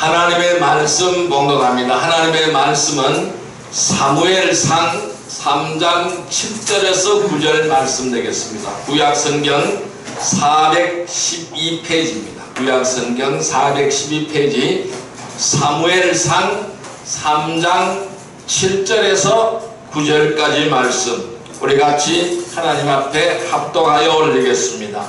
하나님의 말씀 봉독합니다. 하나님의 말씀은 사무엘상 3장 7절에서 9절 말씀 되겠습니다. 구약성경 412페이지입니다. 구약성경 412페이지 사무엘상 3장 7절에서 9절까지 말씀, 우리 같이 하나님 앞에 합동하여 올리겠습니다.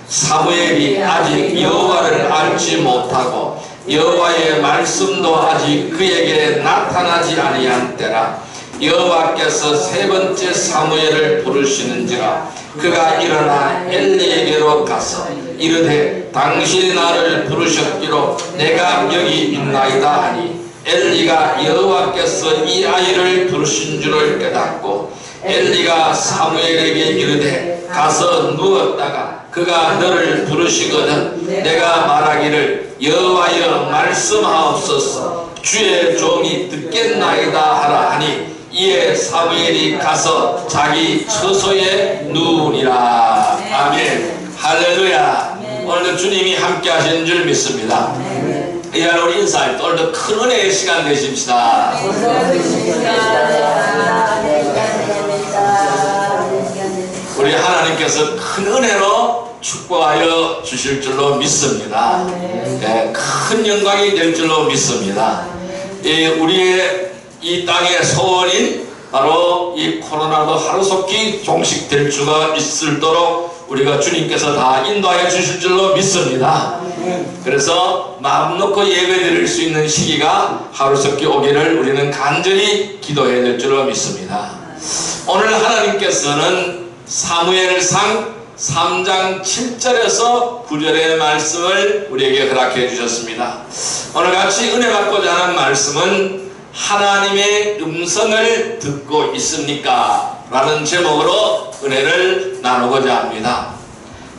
사무엘이 아직 여호와를 알지 못하고 여호와의 말씀도 아직 그에게 나타나지 아니한 때라. 여호와께서 세 번째 사무엘을 부르시는지라. 그가 일어나 엘리에게로 가서 이르되 당신이 나를 부르셨기로 내가 여기 있나이다 하니, 엘리가 여호와께서 이 아이를 부르신 줄을 깨닫고 엘리가 사무엘에게 이르되 가서 누웠다가 그가 너를 부르시거든 내가 말하기를 여호와여 말씀하옵소서 주의 종이 듣겠나이다 하라 하니, 이에 사무엘이 가서 자기 처소에 누우니라. 아멘. 할렐루야. 오늘도 주님이 함께 하시는 줄 믿습니다. 이날 우리 인사할 때 오늘도 큰 은혜의 시간 되십시다. 우리 하나님께서 큰 은혜로 축복하여 주실 줄로 믿습니다. 네, 큰 영광이 될 줄로 믿습니다. 우리의 이 땅의 소원인 바로 이 코로나도 하루속히 종식될 수가 있을도록 우리가 주님께서 다 인도하여 주실 줄로 믿습니다. 그래서 마음 놓고 예배 드릴 수 있는 시기가 하루속히 오기를 우리는 간절히 기도해야 될 줄로 믿습니다. 오늘 하나님께서는 사무엘상 3장 7절에서 9절의 말씀을 우리에게 허락해 주셨습니다. 오늘 같이 은혜 받고자 하는 말씀은 하나님의 음성을 듣고 있습니까? 라는 제목으로 은혜를 나누고자 합니다.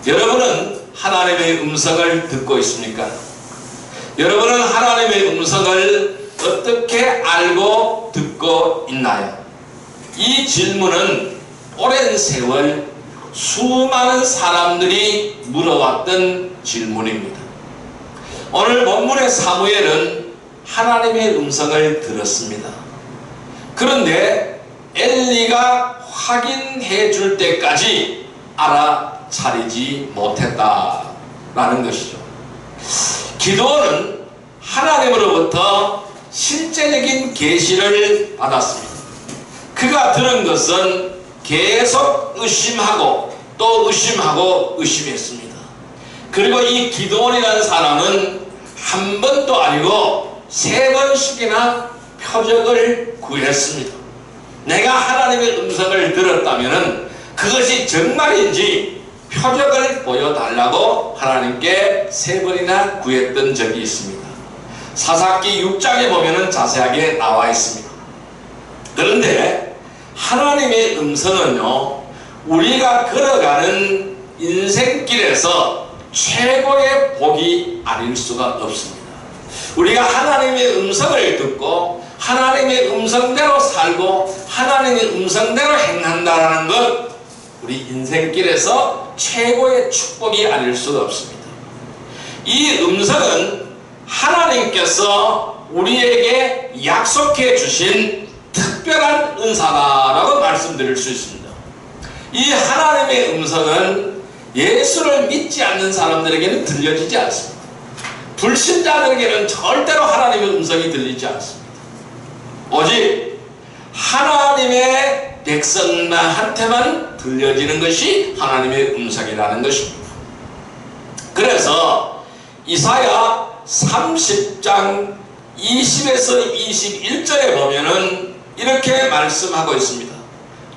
여러분은 하나님의 음성을 듣고 있습니까? 여러분은 하나님의 음성을 어떻게 알고 듣고 있나요? 이 질문은 오랜 세월 수많은 사람들이 물어왔던 질문입니다. 오늘 본문의 사무엘은 하나님의 음성을 들었습니다. 그런데 엘리가 확인해 줄 때까지 알아차리지 못했다라는 것이죠. 기도는 하나님으로부터 실제적인 계시를 받았습니다. 그가 들은 것은 계속 의심하고 또 의심하고 의심했습니다. 그리고 이 기드온이라는 사람은 한 번도 아니고 3번씩이나 표적을 구했습니다. 내가 하나님의 음성을 들었다면 그것이 정말인지 표적을 보여달라고 하나님께 3번이나 구했던 적이 있습니다. 사사기 6장에 보면 자세하게 나와 있습니다. 그런데 하나님의 음성은요, 우리가 걸어가는 인생길에서 최고의 복이 아닐 수가 없습니다. 우리가 하나님의 음성을 듣고 하나님의 음성대로 살고 하나님의 음성대로 행한다는 것, 우리 인생길에서 최고의 축복이 아닐 수가 없습니다. 이 음성은 하나님께서 우리에게 약속해 주신 특별한 은사다라고 말씀드릴 수 있습니다. 이 하나님의 음성은 예수를 믿지 않는 사람들에게는 들려지지 않습니다. 불신자들에게는 절대로 하나님의 음성이 들리지 않습니다. 오직 하나님의 백성한테만 들려지는 것이 하나님의 음성이라는 것입니다. 그래서 이사야 30장 20에서 21절에 보면은 이렇게 말씀하고 있습니다.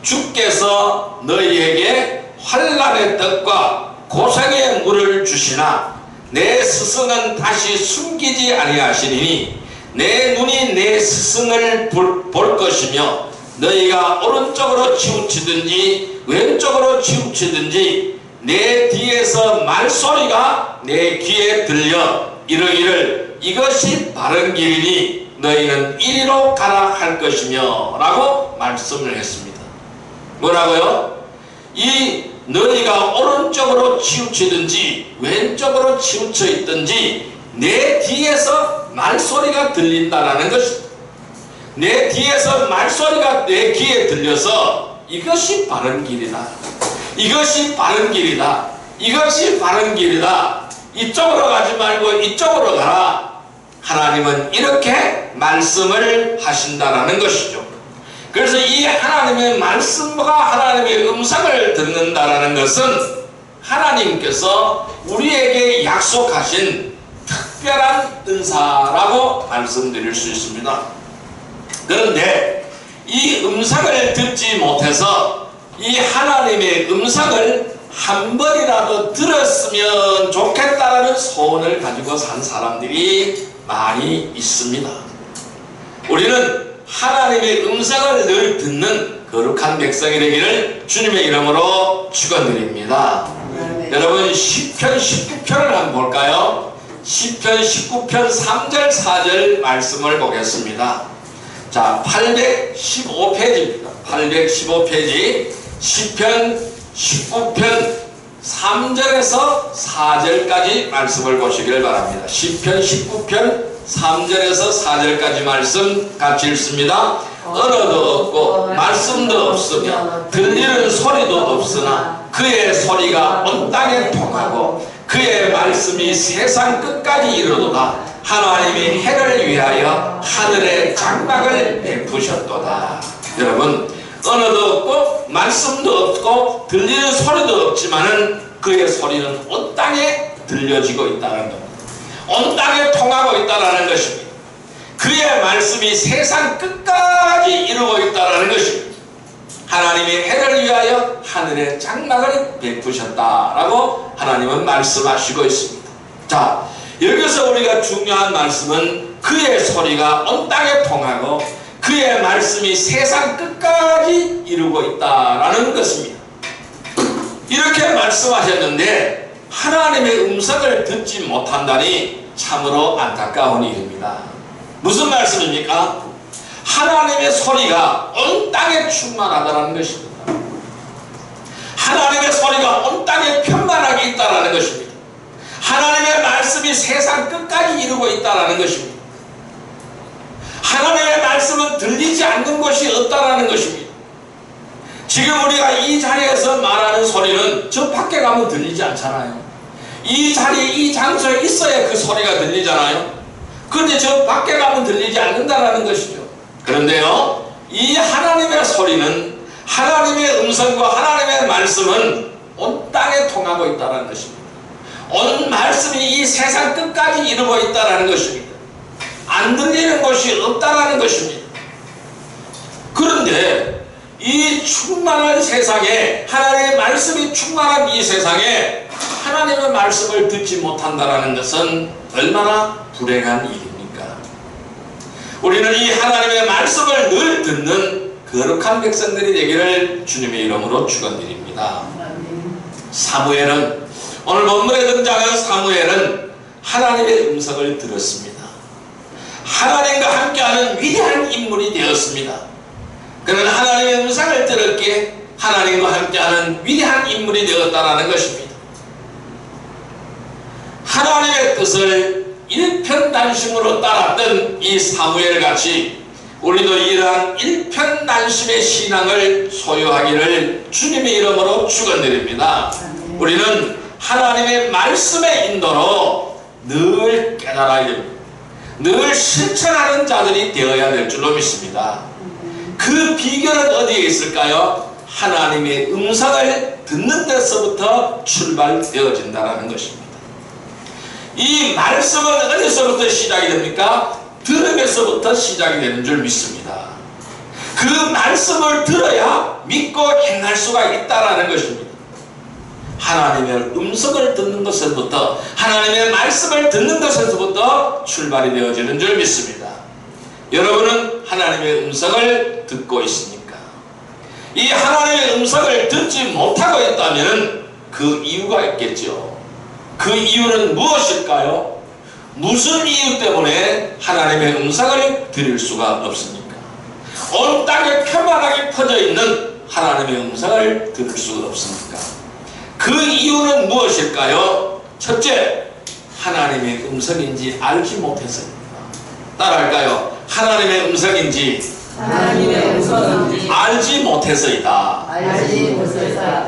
주께서 너희에게 환난의 떡과 고생의 물을 주시나 내 스승은 다시 숨기지 아니하시리니 내 눈이 내 스승을 볼 것이며 너희가 오른쪽으로 치우치든지 왼쪽으로 치우치든지 내 뒤에서 말소리가 내 귀에 들려 이르기를 이것이 바른 길이니 너희는 이리로 가라 할 것이며 라고 말씀을 했습니다. 뭐라고요? 이 너희가 오른쪽으로 치우치든지 왼쪽으로 치우쳐 있든지 내 뒤에서 말소리가 들린다라는 것입니다. 내 뒤에서 말소리가 내 귀에 들려서 이것이 바른 길이다. 이것이 바른 길이다. 이것이 바른 길이다. 이쪽으로 가지 말고 이쪽으로 가라. 하나님은 이렇게 말씀을 하신다라는 것이죠. 그래서 이 하나님의 말씀과 하나님의 음성을 듣는다라는 것은 하나님께서 우리에게 약속하신 특별한 은사라고 말씀드릴 수 있습니다. 그런데 이 음성을 듣지 못해서 이 하나님의 음성을 한 번이라도 들었으면 좋겠다라는 소원을 가지고 산 사람들이 많이 있습니다. 우리는 하나님의 음성을 늘 듣는 거룩한 백성이 되기를 주님의 이름으로 축원드립니다. 여러분 시편 19편을 한번 볼까요? 시편 19편 3절 4절 말씀을 보겠습니다. 자, 815페이지입니다. 815페이지 시편 19편 3절에서 4절까지 말씀을 보시길 바랍니다. 시편 19편 3절에서 4절까지 말씀 같이 읽습니다. 언어도 없고 말씀도 없으며 들리는 소리도 없으나 그의 소리가 온 땅에 통하고 그의 말씀이 세상 끝까지 이르도다. 하나님이 해를 위하여 하늘의 장막을 베푸셨도다. 여러분, 언어도 없고 말씀도 없고 들리는 소리도 없지만은 그의 소리는 온 땅에 들려지고 있다는 겁니다. 온 땅에 통하고 있다는 것입니다. 그의 말씀이 세상 끝까지 이루고 있다는 것입니다. 하나님이 해를 위하여 하늘의 장막을 베푸셨다라고 하나님은 말씀하시고 있습니다. 자, 여기서 우리가 중요한 말씀은 그의 소리가 온 땅에 통하고 그의 말씀이 세상 끝까지 이루고 있다라는 것입니다. 이렇게 말씀하셨는데 하나님의 음성을 듣지 못한다니 참으로 안타까운 일입니다. 무슨 말씀입니까? 하나님의 소리가 온 땅에 충만하다는 것입니다. 하나님의 소리가 온 땅에 편만하게 있다는 것입니다. 하나님의 말씀이 세상 끝까지 이루고 있다는 것입니다. 하나님의 말씀은 들리지 않는 것이 없다는 것입니다. 지금 우리가 이 자리에서 말하는 소리는 저 밖에 가면 들리지 않잖아요. 이 자리에 이 장소에 있어야 그 소리가 들리잖아요. 그런데 저 밖에 가면 들리지 않는다는 것이죠. 그런데요, 이 하나님의 소리는, 하나님의 음성과 하나님의 말씀은 온 땅에 통하고 있다는 것입니다. 온 말씀이 이 세상 끝까지 이루고 있다는 것입니다. 안 들리는 것이 없다는 것입니다. 그런데 이 충만한 세상에, 하나님의 말씀이 충만한 이 세상에 하나님의 말씀을 듣지 못한다는 것은 얼마나 불행한 일입니까? 우리는 이 하나님의 말씀을 늘 듣는 거룩한 백성들이 되기를 주님의 이름으로 축원드립니다. 사무엘은, 오늘 본문에 등장한 사무엘은 하나님의 음성을 들었습니다. 하나님과 함께하는 위대한 인물이 되었습니다. 그는 하나님의 음성을 들었기에 하나님과 함께하는 위대한 인물이 되었다는 것입니다. 하나님의 뜻을 일편단심으로 따랐던 이 사무엘같이 우리도 이러한 일편단심의 신앙을 소유하기를 주님의 이름으로 축원드립니다. 우리는 하나님의 말씀의 인도로 늘 깨달아야 됩니다. 늘 실천하는 자들이 되어야 될 줄로 믿습니다. 그 비결은 어디에 있을까요? 하나님의 음성을 듣는 데서부터 출발되어진다는 것입니다. 이 말씀은 어디서부터 시작이 됩니까? 들음에서부터 시작이 되는 줄 믿습니다. 그 말씀을 들어야 믿고 행할 수가 있다는 것입니다. 하나님의 음성을 듣는 것에서부터, 하나님의 말씀을 듣는 것에서부터 출발이 되어지는 줄 믿습니다. 여러분은 하나님의 음성을 듣고 있습니까? 이 하나님의 음성을 듣지 못하고 있다면 그 이유가 있겠죠. 그 이유는 무엇일까요? 무슨 이유 때문에 하나님의 음성을 들을 수가 없습니까? 온 땅에 편안하게 퍼져 있는 하나님의 음성을 들을 수가 없습니까? 그 이유는 무엇일까요? 첫째, 하나님의 음성인지 알지 못해서입니다. 따라할까요? 하나님의 음성인지 알지 못해서이다.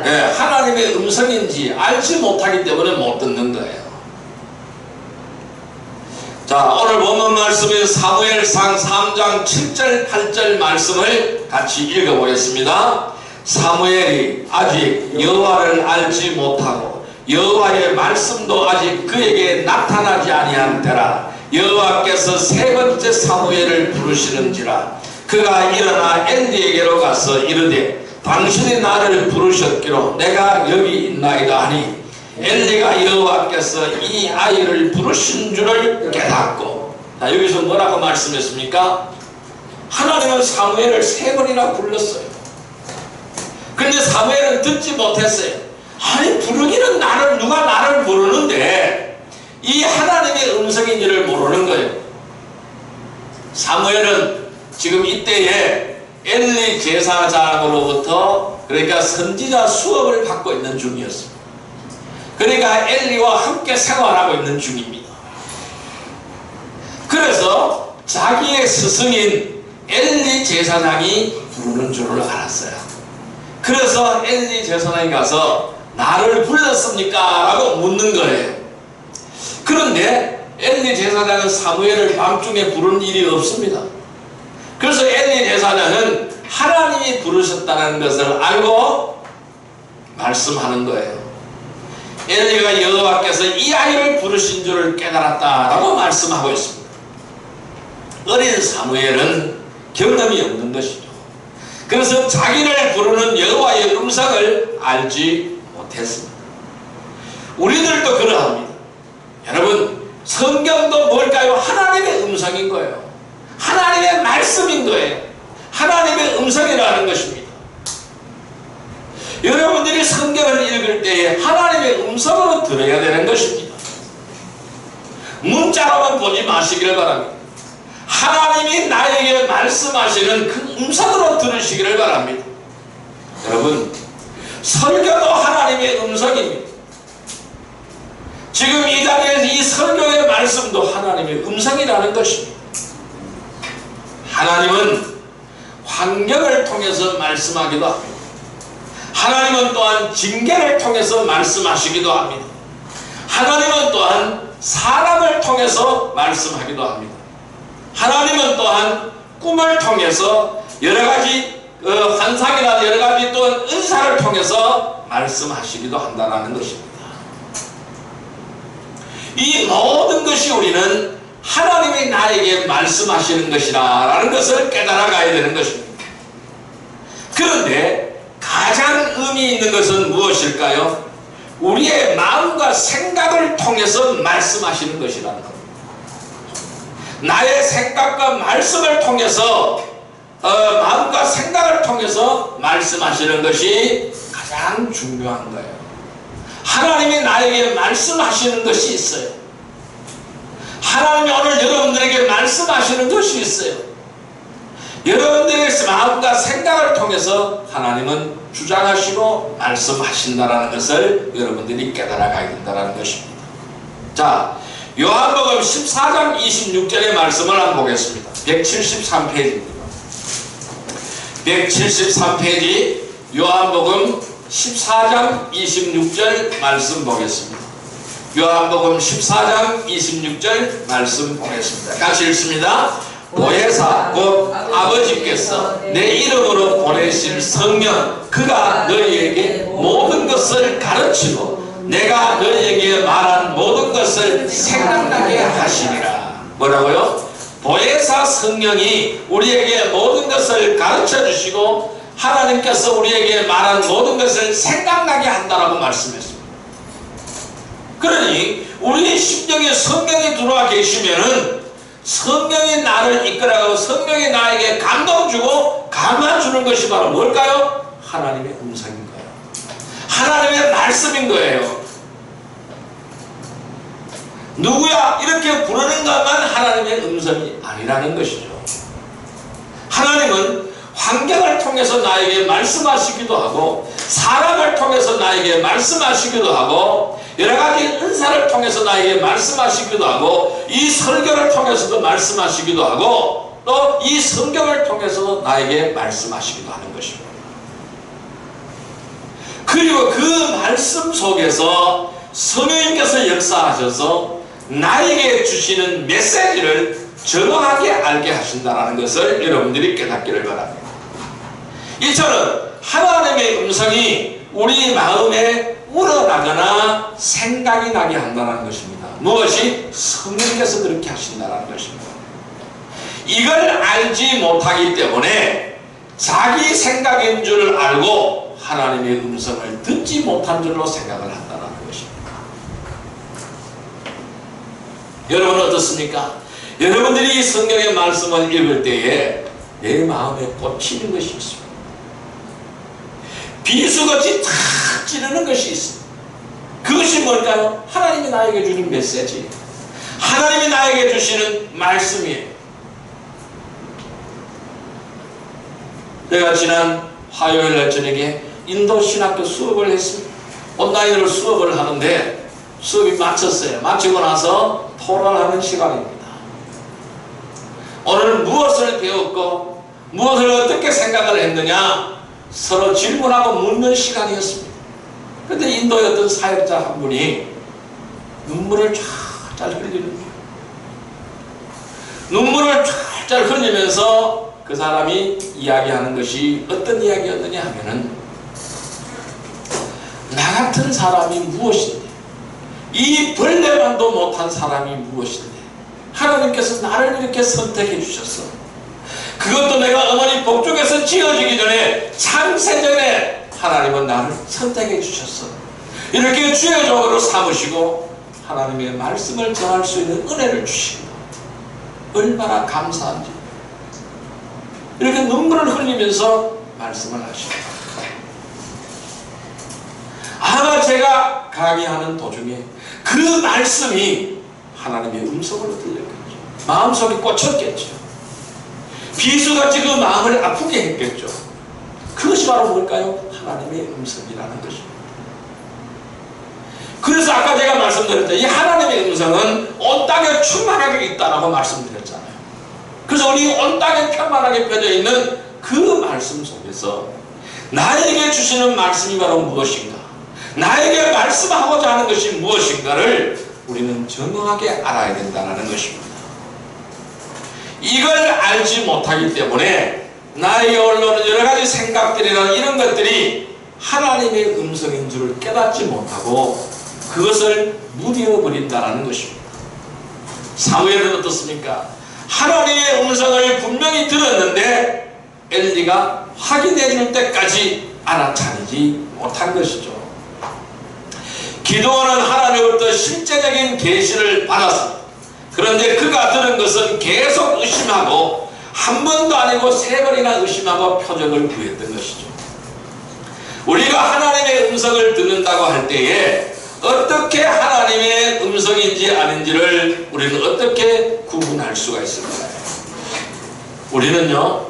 네, 하나님의 음성인지 알지 못하기 때문에 못 듣는 거예요. 자, 오늘 본문 말씀인 사무엘상 3장 7절 8절 말씀을 같이 읽어보겠습니다. 사무엘이 아직 여호와를 알지 못하고 여호와의 말씀도 아직 그에게 나타나지 아니한 때라 여호와께서 세 번째 사무엘을 부르시는지라 그가 일어나 엘리에게로 가서 이르되 당신이 나를 부르셨기로 내가 여기 있나이다 하니 엘리가 여호와께서 이 아이를 부르신 줄을 깨닫고, 자, 여기서 뭐라고 말씀했습니까? 하나님은 사무엘을 세 번이나 불렀어요. 근데 사무엘은 듣지 못했어요. 아니, 부르기는 누가 나를 부르는데 이 하나님의 음성인지를 모르는 거예요. 사무엘은 지금 이때에 엘리 제사장으로부터, 그러니까 선지자 수업을 받고 있는 중이었습니다. 그러니까 엘리와 함께 생활하고 있는 중입니다. 그래서 자기의 스승인 엘리 제사장이 부르는 줄을 알았어요. 그래서 엘리 제사장이 가서 나를 불렀습니까? 라고 묻는 거예요. 그런데 엘리 제사장은 사무엘을 밤중에 부르는 일이 없습니다. 그래서 엘리 제사장은 하나님이 부르셨다는 것을 알고 말씀하는 거예요. 엘리가 여호와께서 이 아이를 부르신 줄을 깨달았다라고 말씀하고 있습니다. 어린 사무엘은 경험이 없는 것이죠. 그래서 자기를 부르는 여호와의 음성을 알지 못했습니다. 우리들도 그러합니다. 여러분, 성경도 뭘까요? 하나님의 음성인 거예요. 하나님의 말씀인 거예요. 하나님의 음성이라는 것입니다. 여러분들이 성경을 읽을 때에 하나님의 음성으로 들어야 되는 것입니다. 문자로만 보지 마시기를 바랍니다. 하나님이 나에게 말씀하시는 그 음성으로 들으시기를 바랍니다. 여러분, 설교도 하나님의 음성입니다. 지금 이 자리에서 이 설교의 말씀도 하나님의 음성이라는 것입니다. 하나님은 환경을 통해서 말씀하기도 합니다. 하나님은 또한 징계를 통해서 말씀하시기도 합니다. 하나님은 또한 사람을 통해서 말씀하기도 합니다. 하나님은 또한 꿈을 통해서 여러가지 환상이나 여러가지 또한 은사를 통해서 말씀하시기도 한다는 것입니다. 이 모든 것이 우리는 하나님이 나에게 말씀하시는 것이라는 것을 깨달아가야 되는 것입니다. 그런데 가장 의미 있는 것은 무엇일까요? 우리의 마음과 생각을 통해서 말씀하시는 것이라는 겁니다. 나의 생각과 말씀을 통해서 마음과 생각을 통해서 말씀하시는 것이 가장 중요한 거예요. 하나님이 나에게 말씀하시는 것이 있어요. 하나님이 오늘 여러분들에게 말씀하시는 것이 있어요. 여러분들의 마음과 생각을 통해서 하나님은 주장하시고 말씀하신다는 것을 여러분들이 깨달아가야 된다는 것입니다. 자, 요한복음 14장 26절의 말씀을 한번 보겠습니다. 173페이지입니다. 173페이지 요한복음 14장 26절 말씀 보겠습니다. 요한복음 14장 26절 말씀 보겠습니다. 같이 읽습니다. 보혜사 곧 아버지께서 내 이름으로 보내실 성령 그가 너희에게 모든 것을 가르치고 내가 너희에게 말한 모든 것을 생각나게 하시리라. 뭐라고요? 보혜사 성령이 우리에게 모든 것을 가르쳐 주시고 하나님께서 우리에게 말한 모든 것을 생각나게 한다라고 말씀했습니다. 그러니 우리 심령에 성령이 들어와 계시면은 성령이 나를 이끌어가고 성령이 나에게 감동 주고 감화 주는 것이 바로 뭘까요? 하나님의 음성인 거예요. 하나님의 말씀인 거예요. 누구야? 이렇게 부르는 것만 하나님의 음성이 아니라는 것이죠. 하나님은 환경을 통해서 나에게 말씀하시기도 하고 사람을 통해서 나에게 말씀하시기도 하고 여러 가지 은사를 통해서 나에게 말씀하시기도 하고 이 설교를 통해서도 말씀하시기도 하고 또 이 성경을 통해서도 나에게 말씀하시기도 하는 것입니다. 그리고 그 말씀 속에서 성령님께서 역사하셔서 나에게 주시는 메시지를 정확하게 알게 하신다는 것을 여러분들이 깨닫기를 바랍니다. 이처럼 하나님의 음성이 우리 마음에 우러나거나 생각이 나게 한다는 것입니다. 무엇이? 성령께서 그렇게 하신다는 것입니다. 이걸 알지 못하기 때문에 자기 생각인 줄 알고 하나님의 음성을 듣지 못한 줄로 생각을 한다는 것입니다. 여러분 어떻습니까? 여러분들이 성경의 말씀을 읽을 때에 내 마음에 꽂히는 것이 있습니다. 비수같이 탁 찌르는 것이 있습니다. 그것이 뭘까요? 하나님이 나에게 주는 메시지, 하나님이 나에게 주시는 말씀이에요. 제가 지난 화요일 날 저녁에 인도 신학교 수업을 했습니다. 온라인으로 수업을 하는데 수업이 마쳤어요. 마치고 나서 토론하는 시간입니다. 오늘 무엇을 배웠고 무엇을 어떻게 생각을 했느냐 서로 질문하고 묻는 시간이었습니다. 그런데 인도의 어떤 사역자 한 분이 눈물을 쫙잘 흘리는 거예요. 눈물을 쫙잘 흘리면서 그 사람이 이야기하는 것이 어떤 이야기였느냐 하면은 나 같은 사람이 무엇인데, 이 벌레만도 못한 사람이 무엇인데 하나님께서 나를 이렇게 선택해 주셨어. 그것도 내가 어머니 복중에서 지어지기 전에 창세전에 하나님은 나를 선택해 주셨어. 이렇게 주의 종으로 삼으시고 하나님의 말씀을 전할 수 있는 은혜를 주시고 얼마나 감사한지 이렇게 눈물을 흘리면서 말씀을 하십니다. 아마 제가 강의하는 도중에 그 말씀이 하나님의 음성으로 들렸겠죠. 마음속에 꽂혔겠죠. 비수같이 그 마음을 아프게 했겠죠. 그것이 바로 뭘까요? 하나님의 음성이라는 것입니다. 그래서 아까 제가 말씀드렸죠. 이 하나님의 음성은 온 땅에 충만하게 있다라고 말씀드렸잖아요. 그래서 우리 온 땅에 평안하게 펴져 있는 그 말씀 속에서 나에게 주시는 말씀이 바로 무엇인가, 나에게 말씀하고자 하는 것이 무엇인가를 우리는 정확하게 알아야 된다는 것입니다. 이걸 알지 못하기 때문에 나에게 올라오는 여러 가지 생각들이나 이런 것들이 하나님의 음성인 줄을 깨닫지 못하고 그것을 무디어버린다는 것입니다. 사무엘은 어떻습니까? 하나님의 음성을 분명히 들었는데 엘리가 확인해 줄 때까지 알아차리지 못한 것이죠. 기도원은 하나님으로부터 실제적인 계시를 받았습니다. 그런데 그가 들은 것은 계속 의심하고 한 번도 아니고 세 번이나 의심하고 표적을 구했던 것이죠. 우리가 하나님의 음성을 듣는다고 할 때에 어떻게 하나님의 음성인지 아닌지를 우리는 어떻게 구분할 수가 있을까요? 우리는요,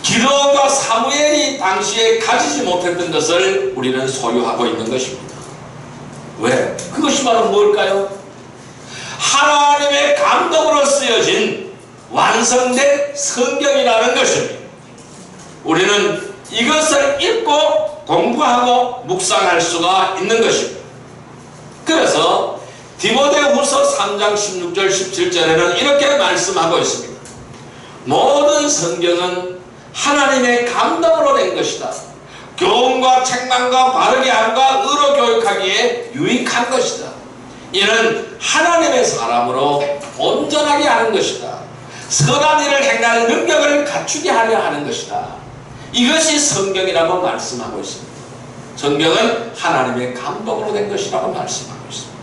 기도원과 사무엘이 당시에 가지지 못했던 것을 우리는 소유하고 있는 것입니다. 왜? 그것이 바로 뭘까요? 하나님의 감동으로 쓰여진 완성된 성경이라는 것입니다. 우리는 이것을 읽고 공부하고 묵상할 수가 있는 것입니다. 그래서 디모데후서 3장 16절 17절에는 이렇게 말씀하고 있습니다. 모든 성경은 하나님의 감동으로 된 것이다. 교훈과 책망과 바르게 함과 의로 교육하기에 유익한 것이다. 이는 하나님의 사람으로 온전하게 하는 것이다. 선한 일을 행할 능력을 갖추게 하려 하는 것이다. 이것이 성경이라고 말씀하고 있습니다. 성경은 하나님의 감동으로 된 것이라고 말씀하고 있습니다.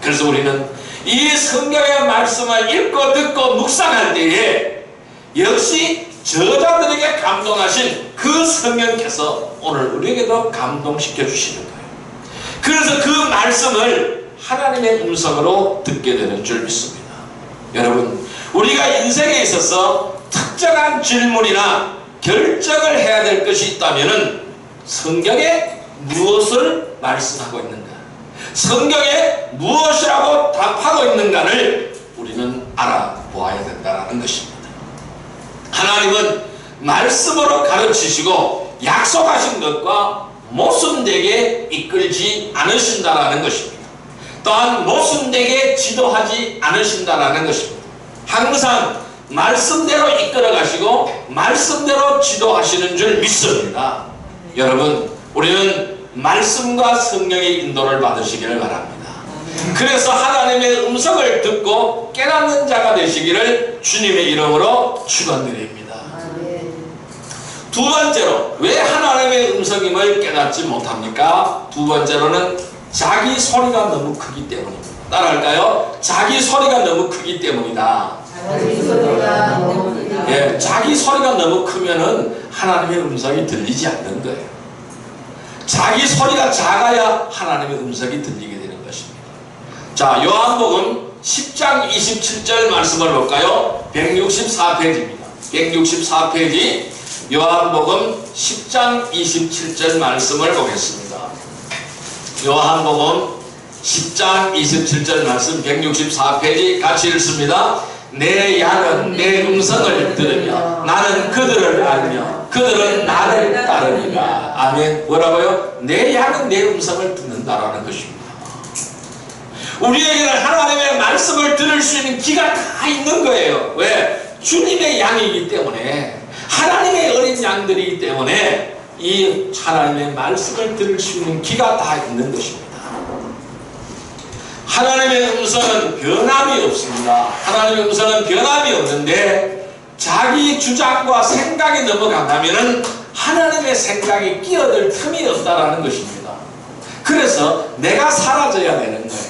그래서 우리는 이 성경의 말씀을 읽고 듣고 묵상할 때에 역시 저자들에게 감동하신 그 성령께서 오늘 우리에게도 감동시켜 주시는 거예요. 그래서 그 말씀을 하나님의 음성으로 듣게 되는 줄 믿습니다. 여러분, 우리가 인생에 있어서 특정한 질문이나 결정을 해야 될 것이 있다면 성경에 무엇을 말씀하고 있는가, 성경에 무엇이라고 답하고 있는가를 우리는 알아보아야 된다는 것입니다. 하나님은 말씀으로 가르치시고 약속하신 것과 모순되게 이끌지 않으신다라는 것입니다. 또한 모순되게 지도하지 않으신다라는 것입니다. 항상 말씀대로 이끌어 가시고 말씀대로 지도하시는 줄 믿습니다. 여러분, 우리는 말씀과 성령의 인도를 받으시기를 바랍니다. 그래서 하나님의 음성을 듣고 깨닫는 자가 되시기를 주님의 이름으로 축원드립니다. 두 번째로, 왜 하나님의 음성임을 깨닫지 못합니까? 두 번째로는 자기 소리가 너무 크기 때문입니다. 따라할까요? 자기 소리가 너무 크기 때문이다. 예, 자기 소리가 너무 크면은 하나님의 음성이 들리지 않는 거예요. 자기 소리가 작아야 하나님의 음성이 들리게 되는 것입니다. 자, 요한복음 10장 27절 말씀을 볼까요? 164페이지입니다. 164페이지 요한복음 10장 27절 말씀을 보겠습니다. 요한복음 10장 27절 말씀 164페이지 같이 읽습니다. 내 양은 내 음성을 들으며 나는 그들을 알며 그들은 나를 따르니라. 아멘. 뭐라고요? 내 양은 내 음성을 듣는다라는 것입니다. 우리에게는 하나님의 말씀을 들을 수 있는 귀가 다 있는 거예요. 왜? 주님의 양이기 때문에, 하나님의 어린 양들이기 때문에 이 하나님의 말씀을 들을 수 있는 귀가 다 있는 것입니다. 하나님의 음성은 변함이 없습니다. 하나님의 음성은 변함이 없는데 자기 주장과 생각이 넘어간다면 하나님의 생각이 끼어들 틈이 없다라는 것입니다. 그래서 내가 사라져야 되는 거예요.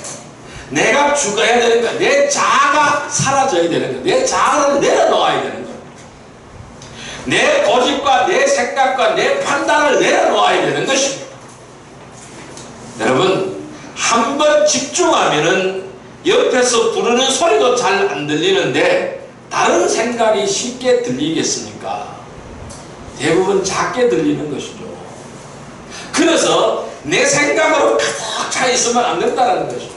내가 죽어야 되는 거예요. 내 자아가 사라져야 되는 거예요. 내 자아를 내려놓아야 되는 거예요. 내 고집과 내 생각과 내 판단을 내려놓아야 되는 것입니다. 여러분, 한번 집중하면은 옆에서 부르는 소리도 잘 안 들리는데 다른 생각이 쉽게 들리겠습니까? 대부분 작게 들리는 것이죠. 그래서 내 생각으로 가득 차 있으면 안 된다는 것이죠.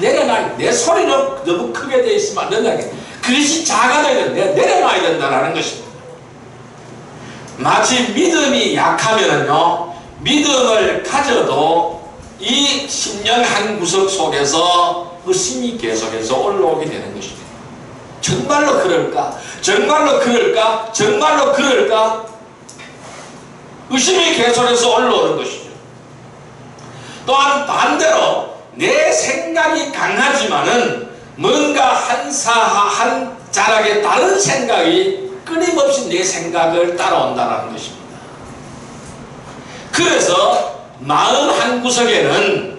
내려놔. 내 소리로 너무 크게 돼 있으면 안 된다는 게, 그것이 작아져야 된다. 내가 내려놔야 된다는 것입니다. 마치 믿음이 약하면요, 믿음을 가져도 이 심령 한 구석 속에서 의심이 계속해서 올라오게 되는 것입니다. 정말로 그럴까? 정말로 그럴까? 정말로 그럴까? 의심이 계속해서 올라오는 것이죠. 또한 반대로 내 생각이 강하지만은 뭔가 한 자락에 다른 생각이 끊임없이 내 생각을 따라온다는 것입니다. 그래서 마음 한 구석에는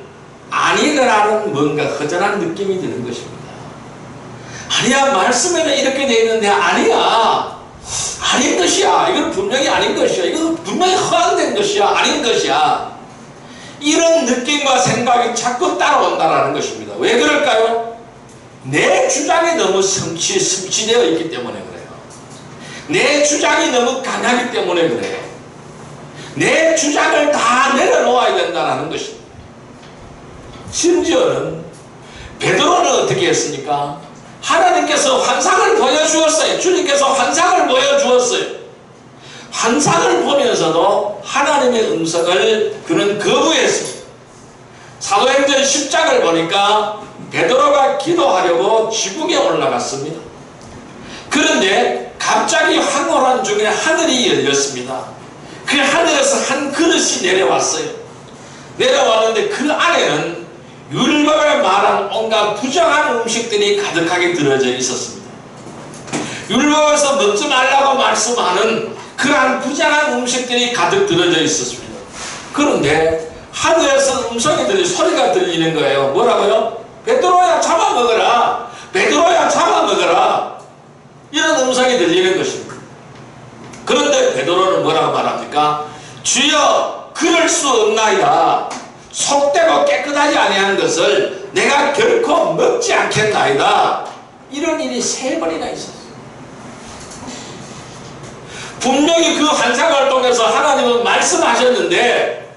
아니라는 뭔가 허전한 느낌이 드는 것입니다. 아니야, 말씀에는 이렇게 돼 있는데 아니야, 아닌 것이야, 이건 분명히 아닌 것이야, 이건 분명히 허황된 것이야, 아닌 것이야, 이런 느낌과 생각이 자꾸 따라온다는 것입니다. 왜 그럴까요? 내 주장이 너무 성취되어 있기 때문에 그래요. 내 주장이 너무 강하기 때문에 그래요. 내 주장을 다 내려놓아야 된다는 것입니다. 심지어는 베드로는 어떻게 했습니까? 하나님께서 환상을 보여주었어요. 주님께서 환상을 보여주었어요. 환상을 보면서도 하나님의 음성을 그는 거부했습니다. 사도행전 10장을 보니까 베드로가 기도하려고 지붕에 올라갔습니다. 그런데 갑자기 황홀한 중에 하늘이 열렸습니다. 그 하늘에서 한 그릇이 내려왔어요. 내려왔는데 그 안에는 율법에 말한 온갖 부정한 음식들이 가득하게 들어져 있었습니다. 율법에서 먹지 말라고 말씀하는 그러한 부정한 음식들이 가득 들어져 있었습니다. 그런데 하늘에서 소리가 들리는 거예요. 뭐라고요? 베드로야 잡아먹어라, 베드로야 잡아먹어라, 이런 음성이 들리는 것입니다. 그런데 베드로는 뭐라고 말합니까? 주여, 그럴 수 없나이다. 속되고 깨끗하지 아니한 것을 내가 결코 먹지 않겠나이다. 이런 일이 3번이나 있었어요. 분명히 그 환상을 통해서 하나님은 말씀하셨는데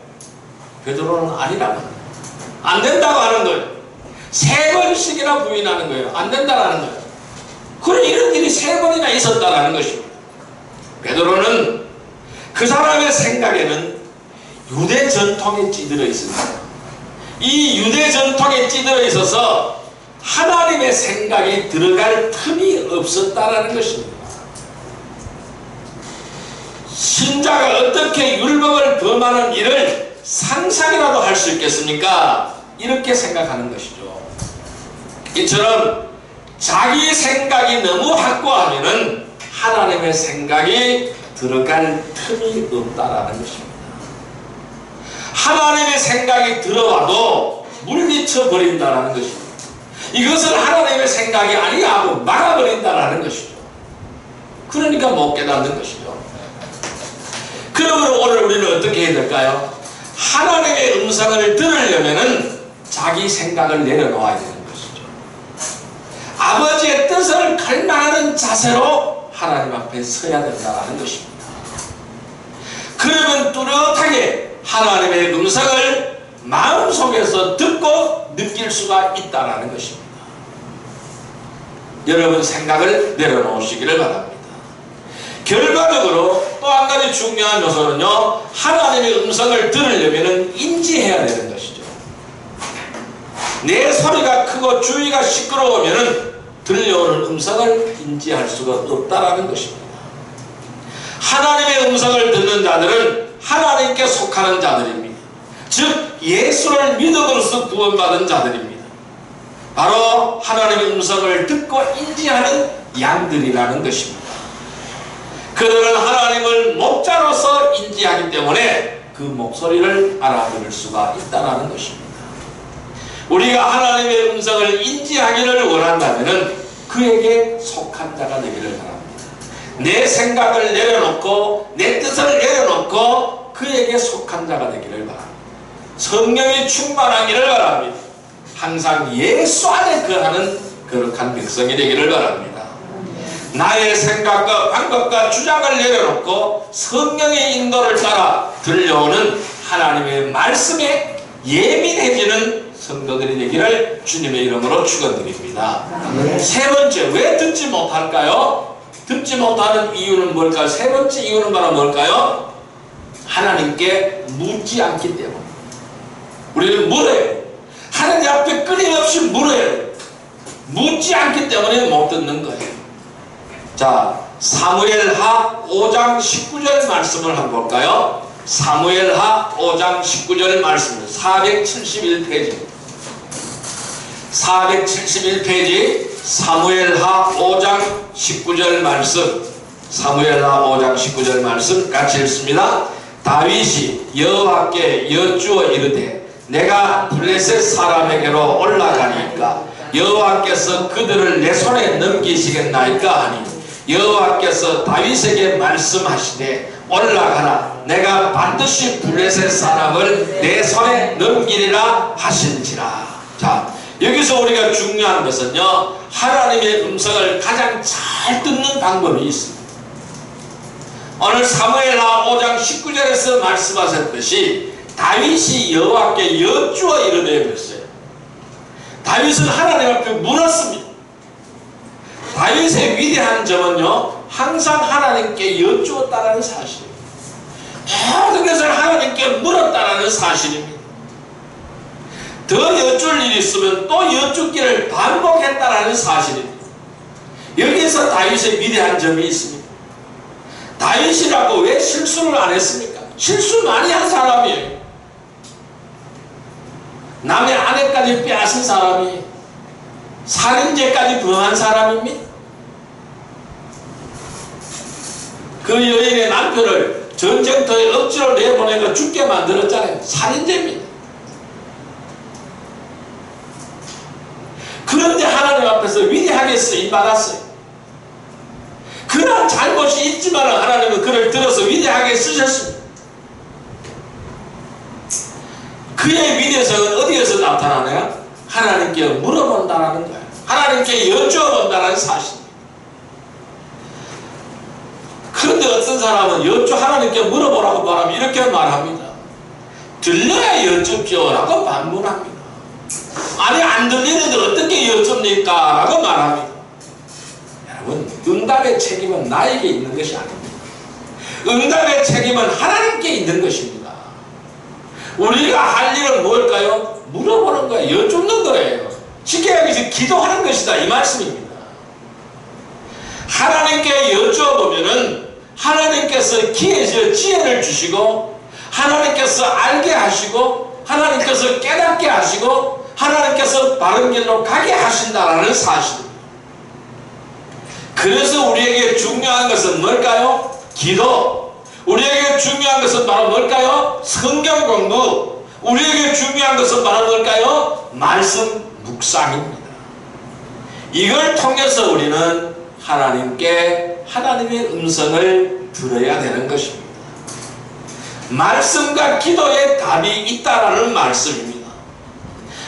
베드로는 아니라고 합니다. 안 된다고 하는 거예요. 3번씩이나 부인하는 거예요. 안 된다라는 거예요. 그래, 이런 일이 3번이나 있었다라는 것입니다. 베드로는 그 사람의 생각에는 유대 전통에 찌들어 있습니다. 이 유대 전통에 찌들어 있어서 하나님의 생각이 들어갈 틈이 없었다라는 것입니다. 신자가 어떻게 율법을 범하는 일을 상상이라도 할 수 있겠습니까? 이렇게 생각하는 것이죠. 이처럼 자기 생각이 너무 확고하면은 하나님의 생각이 들어갈 틈이 없다라는 것입니다. 하나님의 생각이 들어와도 물리쳐 버린다라는 것입니다. 이것은 하나님의 생각이 아니야 하고 막아버린다라는 것이죠. 그러니까 못 깨닫는 것이죠. 그러면 오늘 우리는 어떻게 해야 될까요? 하나님의 음성을 들으려면은 자기 생각을 내려놓아야 되는 것이죠. 아버지의 뜻을 갈망하는 자세로 하나님 앞에 서야 된다는 것입니다. 그러면 뚜렷하게 하나님의 음성을 마음속에서 듣고 느낄 수가 있다는 것입니다. 여러분 생각을 내려놓으시기를 바랍니다. 결과적으로 또 한 가지 중요한 요소는요, 하나님의 음성을 들으려면 인지해야 되는 것이죠. 내 소리가 크고 주위가 시끄러우면 들려오는 음성을 인지할 수가 없다라는 것입니다. 하나님의 음성을 듣는 자들은 하나님께 속하는 자들입니다. 즉 예수를 믿음으로써 구원받은 자들입니다. 바로 하나님의 음성을 듣고 인지하는 양들이라는 것입니다. 그들은 하나님을 목자로서 인지하기 때문에 그 목소리를 알아들을 수가 있다는 것입니다. 우리가 하나님의 음성을 인지하기를 원한다면 그에게 속한 자가 되기를 바랍니다. 내 생각을 내려놓고 내 뜻을 내려놓고 그에게 속한 자가 되기를 바랍니다. 성령이 충만하기를 바랍니다. 항상 예수 안에 거하는 거룩한 백성이 되기를 바랍니다. 나의 생각과 방법과 주장을 내려놓고 성령의 인도를 따라 들려오는 하나님의 말씀에 예민해지는 성도들이 되기를 주님의 이름으로 축원드립니다. 세 번째, 왜 듣지 못할까요? 듣지 못하는 이유는 뭘까요? 세 번째 이유는 바로 뭘까요? 하나님께 묻지 않기 때문에. 우리는 물어요. 하나님 앞에 끊임없이 물어요. 묻지 않기 때문에 못 듣는 거예요. 자, 사무엘하 5장 19절 말씀을 한번 볼까요? 사무엘하 5장 19절 말씀 471페이지 471페이지 사무엘하 5장 19절 말씀 사무엘하 5장 19절 말씀 같이 읽습니다. 다윗이 여호와께 여쭈어 이르되 내가 블레셋 사람에게로 올라가니까 여호와께서 그들을 내 손에 넘기시겠나이까 하니 여호와께서 다윗에게 말씀하시되 올라가라 내가 반드시 블레셋 사람을 내 손에 넘기리라 하신지라. 자, 여기서 우리가 중요한 것은요, 하나님의 음성을 가장 잘 듣는 방법이 있습니다. 오늘 사무엘하 5장 19절에서 말씀하셨듯이 다윗이 여호와께 여쭈어 이르되 그랬어요. 다윗은 하나님 앞에 물었습니다. 다윗의 위대한 점은요, 항상 하나님께 여쭈었다는 사실입니다. 모든 것을 하나님께 물었다는 사실입니다. 더 여쭐 일이 있으면 또 여쭙기를 반복했다는 사실입니다. 여기서 다윗의 위대한 점이 있습니다. 다윗이라고 왜 실수를 안 했습니까? 실수 많이 한 사람이에요. 남의 아내까지 빼앗은 사람이 살인죄까지 범한 사람입니다. 그 여인의 남편을 전쟁터에 억지로 내보내고 죽게 만들었잖아요. 살인죄입니다. 그런데 하나님 앞에서 위대하게 쓰임받았어요. 그러한 잘못이 있지만 하나님은 그를 들어서 위대하게 쓰셨습니다. 그의 위대성은 어디에서 나타나나요? 하나님께 물어본다는 거예요. 하나님께 여쭈어본다는 사실입니다. 그런데 어떤 사람은 하나님께 물어보라고 말하면 이렇게 말합니다. 들려야 여쭙죠 라고 반문합니다. 아니 안 들리는데 어떻게 여쭙니까? 라고 말합니다. 여러분, 응답의 책임은 나에게 있는 것이 아닙니다. 응답의 책임은 하나님께 있는 것입니다. 우리가 할 일은 뭘까요? 물어보는 거예요. 여쭙는 거예요. 쉽게 얘기해서 기도하는 것이다, 이 말씀입니다. 하나님께 여쭈어보면은 하나님께서 지혜를 주시고, 하나님께서 알게 하시고, 하나님께서 깨닫게 하시고, 하나님께서 바른 길로 가게 하신다라는 사실입니다. 그래서 우리에게 중요한 것은 뭘까요? 기도. 우리에게 중요한 것은 바로 뭘까요? 성경 공부. 우리에게 중요한 것은 바로 뭘까요? 말씀 묵상입니다. 이걸 통해서 우리는 하나님께 하나님의 음성을 들어야 되는 것입니다. 말씀과 기도에 답이 있다라는 말씀입니다.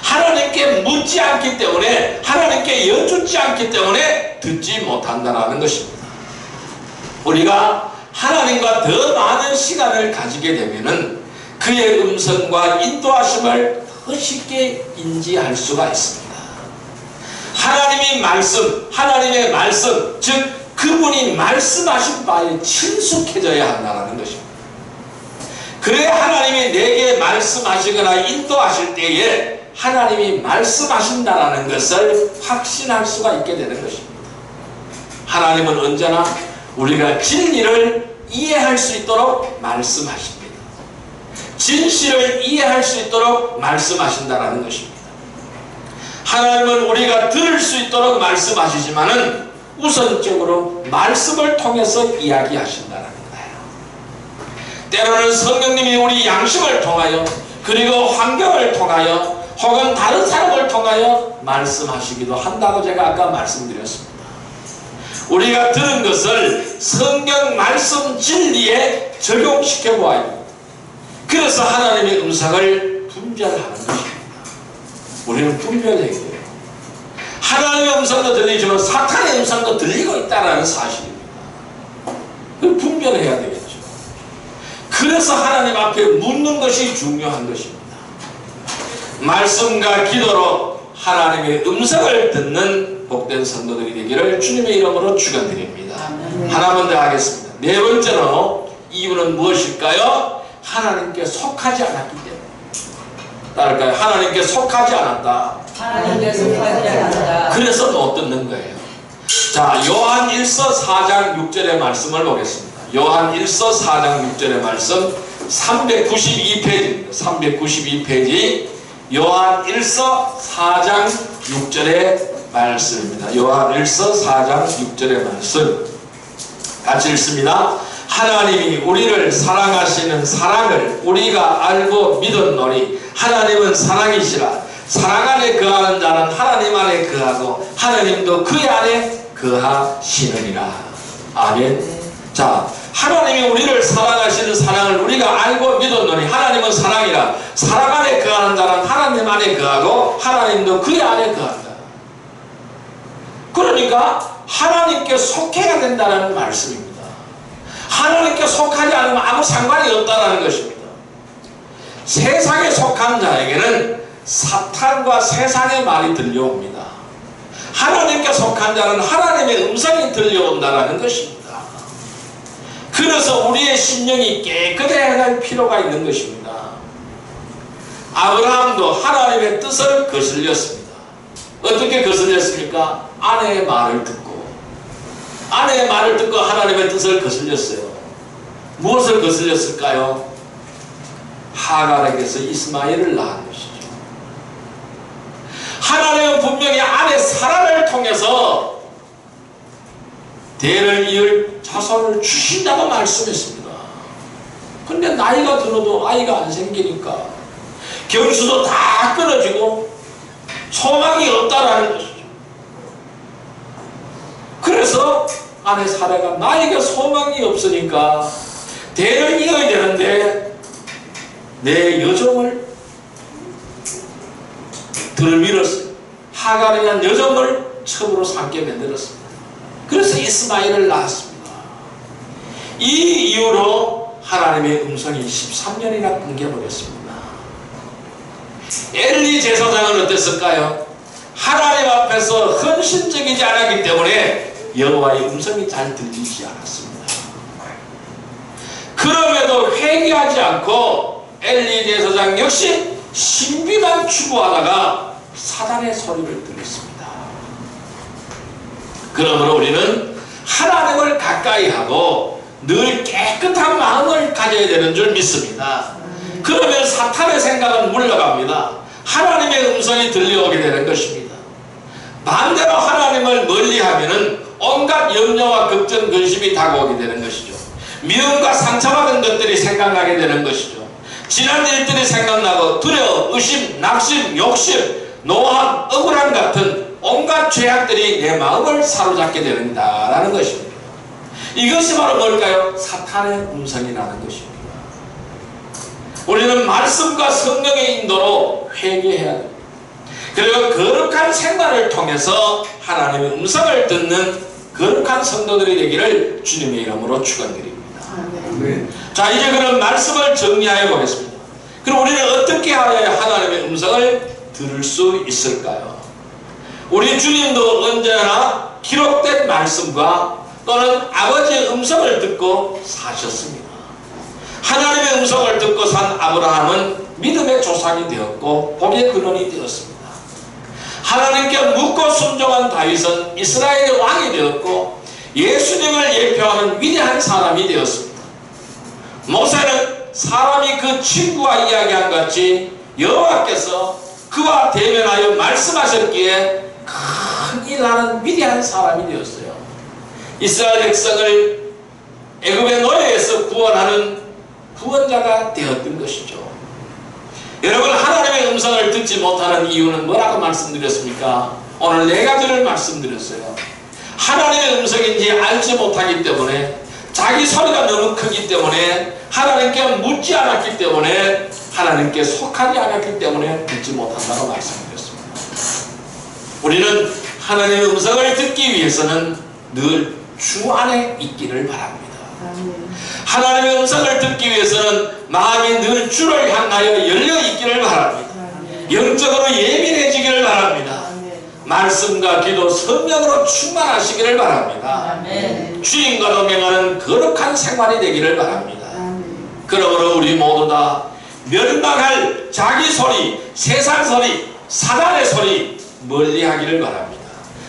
하나님께 묻지 않기 때문에, 하나님께 여쭙지 않기 때문에 듣지 못한다라는 것입니다. 우리가 하나님과 더 많은 시간을 가지게 되면은 그의 음성과 인도하심을 더 쉽게 인지할 수가 있습니다. 하나님의 말씀, 즉 그분이 말씀하신 바에 친숙해져야 한다는 것입니다. 그래야 하나님이 내게 말씀하시거나 인도하실 때에 하나님이 말씀하신다는 것을 확신할 수가 있게 되는 것입니다. 하나님은 언제나 우리가 진리를 이해할 수 있도록 말씀하십니다. 진실을 이해할 수 있도록 말씀하신다는 것입니다. 하나님은 우리가 들을 수 있도록 말씀하시지만은 우선적으로 말씀을 통해서 이야기하신다는 거예요. 때로는 성령님이 우리 양심을 통하여, 그리고 환경을 통하여, 혹은 다른 사람을 통하여 말씀하시기도 한다고 제가 아까 말씀드렸습니다. 우리가 들은 것을 성경 말씀 진리에 적용시켜 보아야 합니다. 그래서 하나님의 음성을 분별하는 것입니다. 우리는 분별해야 돼요. 하나님의 음성도 들리지만 사탄의 음성도 들리고 있다는 사실입니다. 그걸 분별해야 되겠죠. 그래서 하나님 앞에 묻는 것이 중요한 것입니다. 말씀과 기도로 하나님의 음성을 듣는 복된 성도들이 되기를 주님의 이름으로 축원드립니다. 하나만 더 하겠습니다. 네 번째로 이유는 무엇일까요? 하나님께 속하지 않았기 때문에. 따를까요? 하나님께 속하지 않았다. 하나님께 속하지 않았다. 그래서 못 듣는 거예요. 자, 요한 1서 4장 6절의 말씀을 보겠습니다. 요한 1서 4장 6절의 말씀 392페이지입니다. 392페이지 요한 1서 4장 6절의 말씀입니다. 요한 1서 4장 6절의 말씀 같이 읽습니다. 하나님이 우리를 사랑하시는 사랑을 우리가 알고 믿었노니 하나님은 사랑이시라. 사랑 안에 거하는 자는 하나님 안에 거하고 하나님도 그 안에 거하시느니라. 아멘. 자, 하나님이 우리를 사랑하시는 사랑을 우리가 알고 믿었노니 하나님은 사랑이라. 사랑 안에 거하는 자는 하나님 안에 거하고 하나님도 그 안에 거한다. 그러니까 하나님께 속해야 된다는 말씀입니다. 하나님께 속하지 않으면 아무 상관이 없다는 것입니다. 세상에 속한 자에게는 사탄과 세상의 말이 들려옵니다. 하나님께 속한 자는 하나님의 음성이 들려온다는 것입니다. 그래서 우리의 심령이 깨끗해야 할 필요가 있는 것입니다. 아브라함도 하나님의 뜻을 거슬렸습니다. 어떻게 거슬렸습니까? 아내의 말을 듣고, 아내의 말을 듣고 하나님의 뜻을 거슬렸어요. 무엇을 거슬렸을까요? 하갈에게서 이스마엘을 낳은 것이죠. 하나님은 분명히 아내 사라를 통해서 대를 이을 자손을 주신다고 말씀했습니다. 근데 나이가 들어도 아이가 안 생기니까 경수도 다 끊어지고 소망이 없다라는 것이죠. 그래서 아내 사라가 나에게 소망이 없으니까 대를 이어야 되는데 내 여종을 들밀었어요. 하갈이란 여종을 첩으로 삼게 만들었습니다. 그래서 이스마엘을 낳았습니다. 이 이후로 하나님의 음성이 13년이나 끊겨버렸습니다. 엘리 제사장은 어땠을까요? 하나님 앞에서 헌신적이지 않았기 때문에 여호와의 음성이 잘 들리지 않았습니다. 그럼에도 회개하지 않고 엘리 제사장 역시 신비만 추구하다가 사단의 소리를 들었습니다. 그러므로 우리는 하나님을 가까이 하고 늘 깨끗한 마음을 가져야 되는 줄 믿습니다. 그러면 사탄의 생각은 물러갑니다. 하나님의 음성이 들려오게 되는 것입니다. 반대로 하나님을 멀리하면은 온갖 염려와 걱정, 근심이 다가오게 되는 것이죠. 미움과 상처받은 것들이 생각나게 되는 것이죠. 지난 일들이 생각나고 두려움, 의심, 낙심, 욕심, 노함, 억울함 같은 온갖 죄악들이 내 마음을 사로잡게 된다라는 것입니다. 이것이 바로 뭘까요? 사탄의 음성이라는 것입니다. 우리는 말씀과 성령의 인도로 회개해야 됩니다. 그리고 거룩한 생활을 통해서 하나님의 음성을 듣는 거룩한 성도들이 되기를 주님의 이름으로 축원드립니다. 자, 이제 그런 말씀을 정리하여 보겠습니다. 그럼 우리는 어떻게 하여야 하나님의 음성을 들을 수 있을까요? 우리 주님도 언제나 기록된 말씀과 또는 아버지의 음성을 듣고 사셨습니다. 하나님의 음성을 듣고 산 아브라함은 믿음의 조상이 되었고 복의 근원이 되었습니다. 하나님께 묻고 순종한 다윗은 이스라엘의 왕이 되었고 예수님을 예표하는 위대한 사람이 되었습니다. 모세는 사람이 그 친구와 이야기한 같이 여호와께서 그와 대면하여 말씀하셨기에 큰일 나는 위대한 사람이 되었어요. 이스라엘 백성을 애굽의 노예에서 구원하는 구원자가 되었던 것이죠. 여러분, 하나님의 음성을 듣지 못하는 이유는 뭐라고 말씀드렸습니까? 오늘 4가지를 말씀드렸어요. 하나님의 음성인지 알지 못하기 때문에, 자기 소리가 너무 크기 때문에, 하나님께 묻지 않았기 때문에, 하나님께 속하지 않았기 때문에 듣지 못한다고 말씀드렸습니다. 우리는 하나님의 음성을 듣기 위해서는 늘 주 안에 있기를 바랍니다. 하나님의 음성을 듣기 위해서는 마음이 늘 주를 향하여 열려 있기를 바랍니다. 영적으로 예민해지기를 바랍니다. 말씀과 기도, 성령으로 충만하시기를 바랍니다. 주님과 동행하는 거룩한 생활이 되기를 바랍니다. 그러므로 우리 모두 다 멸망할 자기 소리, 세상 소리, 사단의 소리 멀리하기를 바랍니다.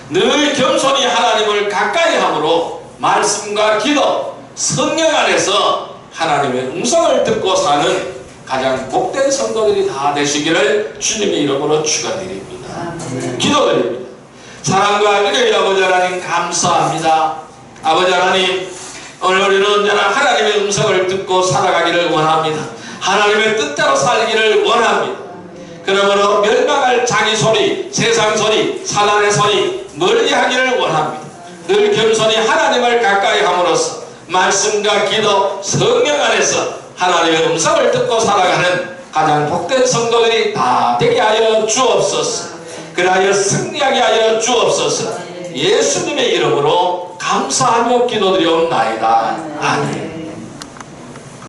늘 겸손히 하나님을 가까이 함으로 말씀과 기도, 성령 안에서 하나님의 음성을 듣고 사는 가장 복된 성도들이 다 되시기를 주님의 이름으로 축원드립니다. 기도드립니다. 사랑과 은혜의 아버지 하나님 감사합니다. 아버지 하나님, 오늘 우리는 언제나 하나님의 음성을 듣고 살아가기를 원합니다. 하나님의 뜻대로 살기를 원합니다. 그러므로 멸망할 자기 소리, 세상 소리, 사단의 소리 멀리하기를 원합니다. 늘 겸손히 하나님을 가까이 함으로써 말씀과 기도, 성령 안에서 하나님의 음성을 듣고 살아가는 가장 복된 성도들이 다 되게 하여 주옵소서. 그리하여 승리하게 하여 주옵소서. 예수님의 이름으로 감사하며 기도드리옵나이다. 아멘.